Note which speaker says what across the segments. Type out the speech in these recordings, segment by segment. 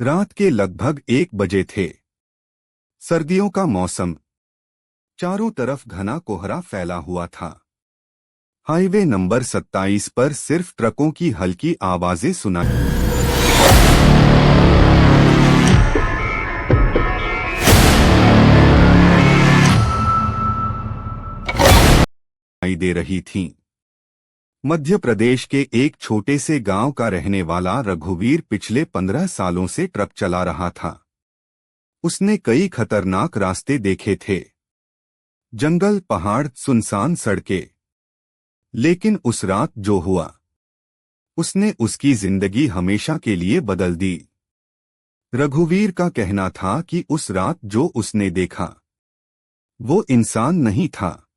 Speaker 1: रात के लगभग 1 बजे थे। सर्दियों का मौसम। चारों तरफ घना कोहरा फैला हुआ था। हाईवे नंबर 27 पर सिर्फ ट्रकों की हल्की आवाजें सुनाई दे रही थीं। मध्य प्रदेश के एक छोटे से गांव का रहने वाला रघुवीर पिछले 15 सालों से ट्रक चला रहा था। उसने कई खतरनाक रास्ते देखे थे, जंगल, पहाड़, सुनसान सड़कें। लेकिन उस रात जो हुआ, उसने उसकी जिंदगी हमेशा के लिए बदल दी। रघुवीर का कहना था कि उस रात जो उसने देखा, वो इंसान नहीं था।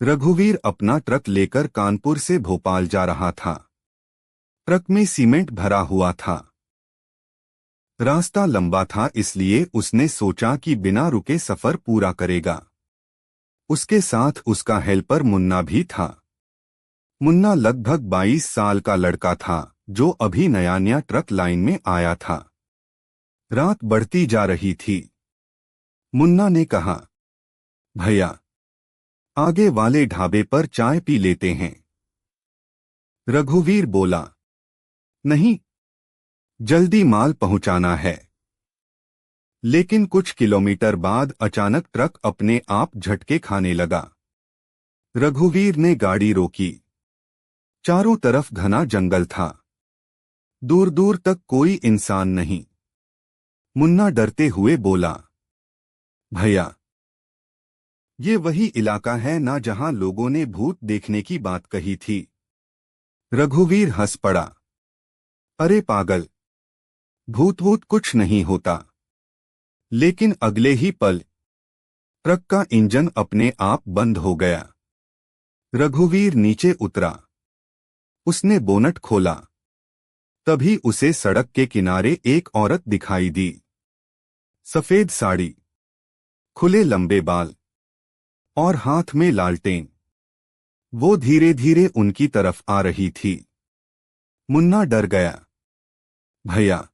Speaker 1: रघुवीर अपना ट्रक लेकर कानपुर से भोपाल जा रहा था। ट्रक में सीमेंट भरा हुआ था। रास्ता लंबा था, इसलिए उसने सोचा कि बिना रुके सफर पूरा करेगा। उसके साथ उसका हेल्पर मुन्ना भी था। मुन्ना लगभग 22 साल का लड़का था, जो अभी नया ट्रक लाइन में आया था। रात बढ़ती जा रही थी। मुन्ना ने कहा, भैया, आगे वाले ढाबे पर चाय पी लेते हैं। रघुवीर बोला, नहीं, जल्दी माल पहुंचाना है। लेकिन कुछ किलोमीटर बाद अचानक ट्रक अपने आप झटके खाने लगा। रघुवीर ने गाड़ी रोकी। चारों तरफ घना जंगल था। दूर दूर तक कोई इंसान नहीं। मुन्ना डरते हुए बोला, भैया, ये वही इलाका है ना जहां लोगों ने भूत देखने की बात कही थी। रघुवीर हंस पड़ा, अरे पागल, भूत वूत कुछ नहीं होता। लेकिन अगले ही पल ट्रक का इंजन अपने आप बंद हो गया। रघुवीर नीचे उतरा। उसने बोनट खोला। तभी उसे सड़क के किनारे एक औरत दिखाई दी। सफेद साड़ी, खुले लंबे बाल और हाथ में लालटेन। वो धीरे धीरे उनकी तरफ आ रही थी। मुन्ना डर गया। भैया,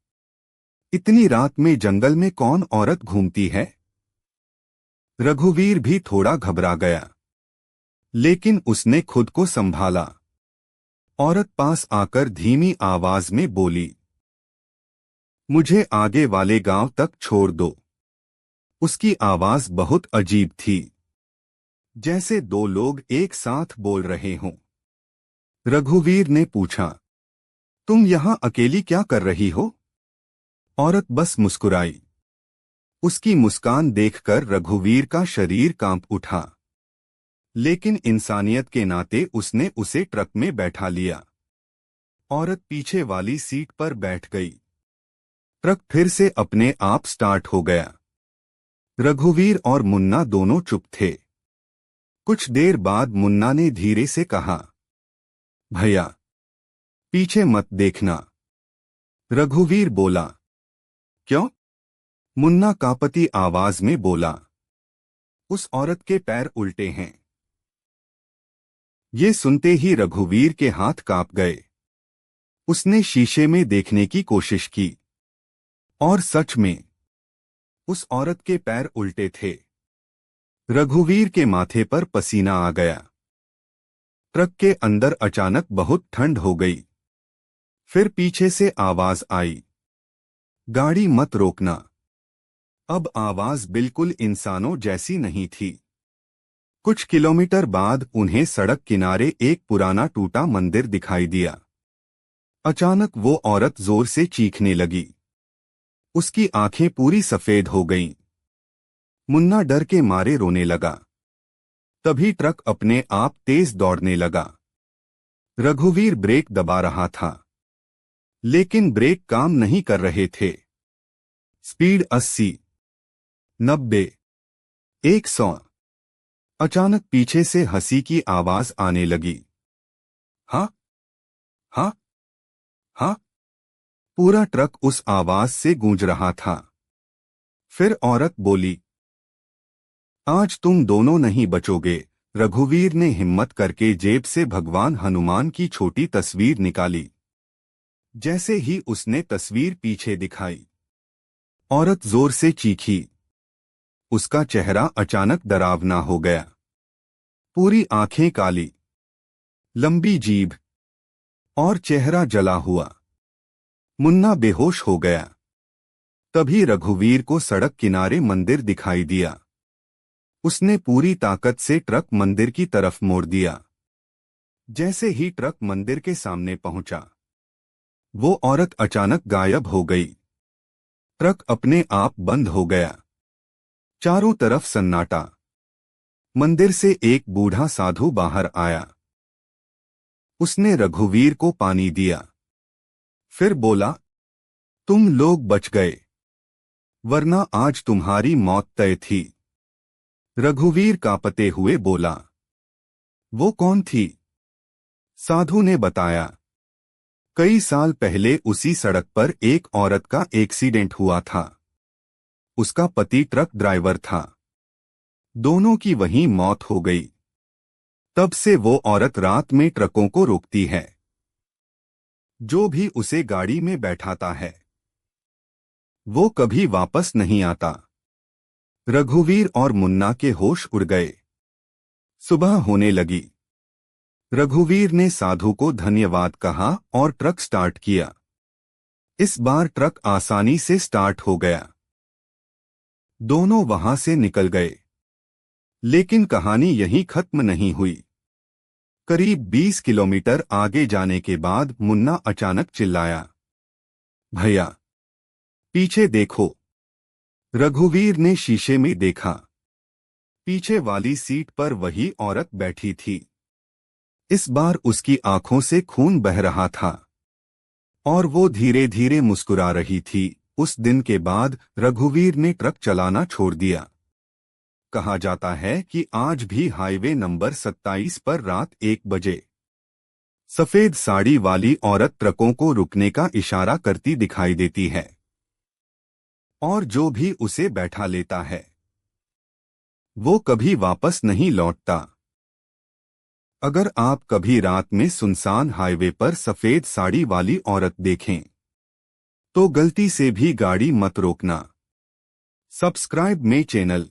Speaker 1: इतनी रात में जंगल में कौन औरत घूमती है? रघुवीर भी थोड़ा घबरा गया, लेकिन उसने खुद को संभाला। औरत पास आकर धीमी आवाज में बोली, मुझे आगे वाले गांव तक छोड़ दो। उसकी आवाज बहुत अजीब थी, जैसे दो लोग एक साथ बोल रहे हों। रघुवीर ने पूछा, तुम यहां अकेली क्या कर रही हो? औरत बस मुस्कुराई। उसकी मुस्कान देखकर रघुवीर का शरीर कांप उठा। लेकिन इंसानियत के नाते उसने उसे ट्रक में बैठा लिया। औरत पीछे वाली सीट पर बैठ गई। ट्रक फिर से अपने आप स्टार्ट हो गया। रघुवीर और मुन्ना दोनों चुप थे। कुछ देर बाद मुन्ना ने धीरे से कहा, भैया, पीछे मत देखना। रघुवीर बोला, क्यों? मुन्ना कांपती आवाज में बोला, उस औरत के पैर उल्टे हैं। ये सुनते ही रघुवीर के हाथ कांप गए। उसने शीशे में देखने की कोशिश की, और सच में उस औरत के पैर उल्टे थे। रघुवीर के माथे पर पसीना आ गया। ट्रक के अंदर अचानक बहुत ठंड हो गई। फिर पीछे से आवाज आई, गाड़ी मत रोकना। अब आवाज बिल्कुल इंसानों जैसी नहीं थी। कुछ किलोमीटर बाद उन्हें सड़क किनारे एक पुराना टूटा मंदिर दिखाई दिया। अचानक वो औरत जोर से चीखने लगी। उसकी आंखें पूरी सफेद हो गईं। मुन्ना डर के मारे रोने लगा। तभी ट्रक अपने आप तेज दौड़ने लगा। रघुवीर ब्रेक दबा रहा था, लेकिन ब्रेक काम नहीं कर रहे थे। स्पीड 80, 90, 100। अचानक पीछे से हंसी की आवाज आने लगी। हाँ, हाँ, हाँ। पूरा ट्रक उस आवाज से गूंज रहा था। फिर औरत बोली, आज तुम दोनों नहीं बचोगे। रघुवीर ने हिम्मत करके जेब से भगवान हनुमान की छोटी तस्वीर निकाली। जैसे ही उसने तस्वीर पीछे दिखाई, औरत जोर से चीखी। उसका चेहरा अचानक डरावना हो गया। पूरी आंखें काली, लंबी जीभ और चेहरा जला हुआ। मुन्ना बेहोश हो गया। तभी रघुवीर को सड़क किनारे मंदिर दिखाई दिया। उसने पूरी ताकत से ट्रक मंदिर की तरफ मोड़ दिया। जैसे ही ट्रक मंदिर के सामने पहुंचा, वो औरत अचानक गायब हो गई। ट्रक अपने आप बंद हो गया। चारों तरफ सन्नाटा। मंदिर से एक बूढ़ा साधु बाहर आया। उसने रघुवीर को पानी दिया। फिर बोला, तुम लोग बच गए, वरना आज तुम्हारी मौत तय थी। रघुवीर कांपते हुए बोला, वो कौन थी? साधु ने बताया, कई साल पहले उसी सड़क पर एक औरत का एक्सीडेंट हुआ था। उसका पति ट्रक ड्राइवर था। दोनों की वहीं मौत हो गई। तब से वो औरत रात में ट्रकों को रोकती है। जो भी उसे गाड़ी में बैठाता है, वो कभी वापस नहीं आता। रघुवीर और मुन्ना के होश उड़ गए। सुबह होने लगी। रघुवीर ने साधु को धन्यवाद कहा और ट्रक स्टार्ट किया। इस बार ट्रक आसानी से स्टार्ट हो गया। दोनों वहां से निकल गए। लेकिन कहानी यहीं खत्म नहीं हुई। करीब 20 किलोमीटर आगे जाने के बाद मुन्ना अचानक चिल्लाया, भैया, पीछे देखो। रघुवीर ने शीशे में देखा। पीछे वाली सीट पर वही औरत बैठी थी। इस बार उसकी आंखों से खून बह रहा था और वो धीरे धीरे मुस्कुरा रही थी। उस दिन के बाद रघुवीर ने ट्रक चलाना छोड़ दिया। कहा जाता है कि आज भी हाईवे नंबर 27 पर रात 1 बजे सफेद साड़ी वाली औरत ट्रकों को रुकने का इशारा करती दिखाई देती है और जो भी उसे बैठा लेता है, वो कभी वापस नहीं लौटता। अगर आप कभी रात में सुनसान हाईवे पर सफेद साड़ी वाली औरत देखें, तो गलती से भी गाड़ी मत रोकना। सब्सक्राइब मेरे चैनल।